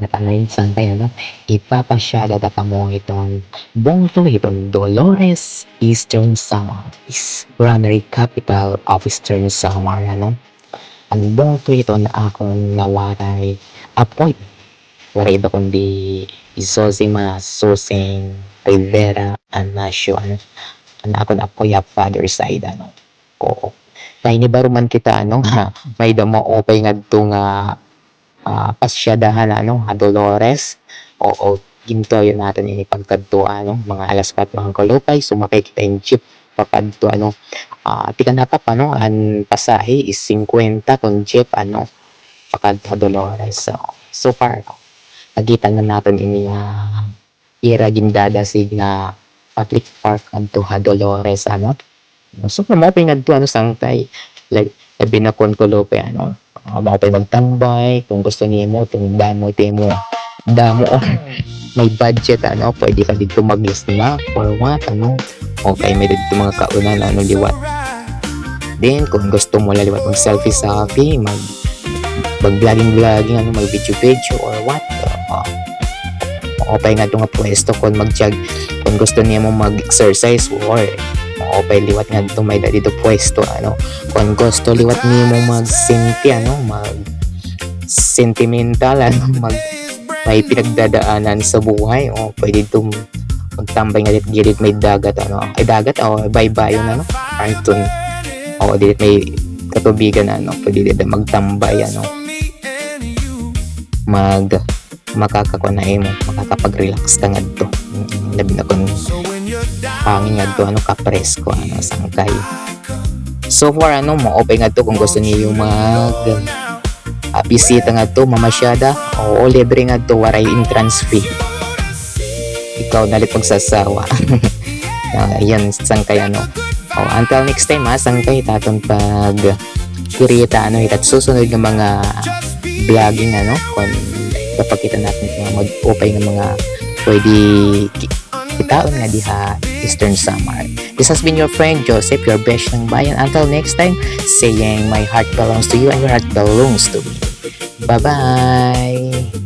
Natalayan saan tayo, no? Ipapasyada na mo itong bongso itong Dolores Eastern Samar is primary capital of Eastern Samar, ano? Ang bongso ito na akong nawaray apoy. Waray ito kundi Isosima Susing Rivera Anasio, ano? Ang akong apoy father side, ano? Oo. Kaya ni baruman kita, ano nga, may damo opay nga ito nga pasyadahan ano, Dolores. Oo, ginto yun natin ipagkadto ano, mga alas 4 mga kalupay, sumakay kita yung jeep pakadto ano. Tika na pa ano, ang pasahe is 50 kung jeep ano, pakadto Dolores. So far, nakita na natin ini ira gindada sig na public park adto Dolores ano. So mo pingadto ano sangtay like labi na kon kulupe ano. Mga tayo magtambay, kung gusto niyo mo, tungdan mo, damo, may budget, ano, pwede ka dito mag-snack or what, ano, okay, may dito mga kaunan, ano, liwat. Then, kung gusto mo laliwat mag selfie, mag-vlogging, ano, mag-video, or what, okay nga ito nga pwesto, kung mag-jog, kung gusto niyo mo mag-exercise, or okay, liwat nga dito may dito pwesto ano kung gusto liwat niyo mo mag-senti ano mag-sentimental ano may pinagdadaanan sa buhay o pwede dito magtambay nga dito gilid may dagat ano ay dagat o baybayon ano Anton o dito may katubigan ano pwede dito magtambay ano makakakunay mo makakapag-relax ka nga dito labi na kung hangin nga to ano kapresko ano sangkay so far ano mo open nga to kung gusto niyo bisita nga to mamasyada o libre nga to waray entrance fee ikaw nalit pagsasawa yan sangkay ano until next time sangkay tatong pag kirita ano itat susunod ng mga vlogging ano kung kapag kita natin mag-open ng mga pwede kitaon nga diha Eastern Samar. This has been your friend Joseph, your best ng bayan. Until next time, saying my heart belongs to you and your heart belongs to me. Bye-bye!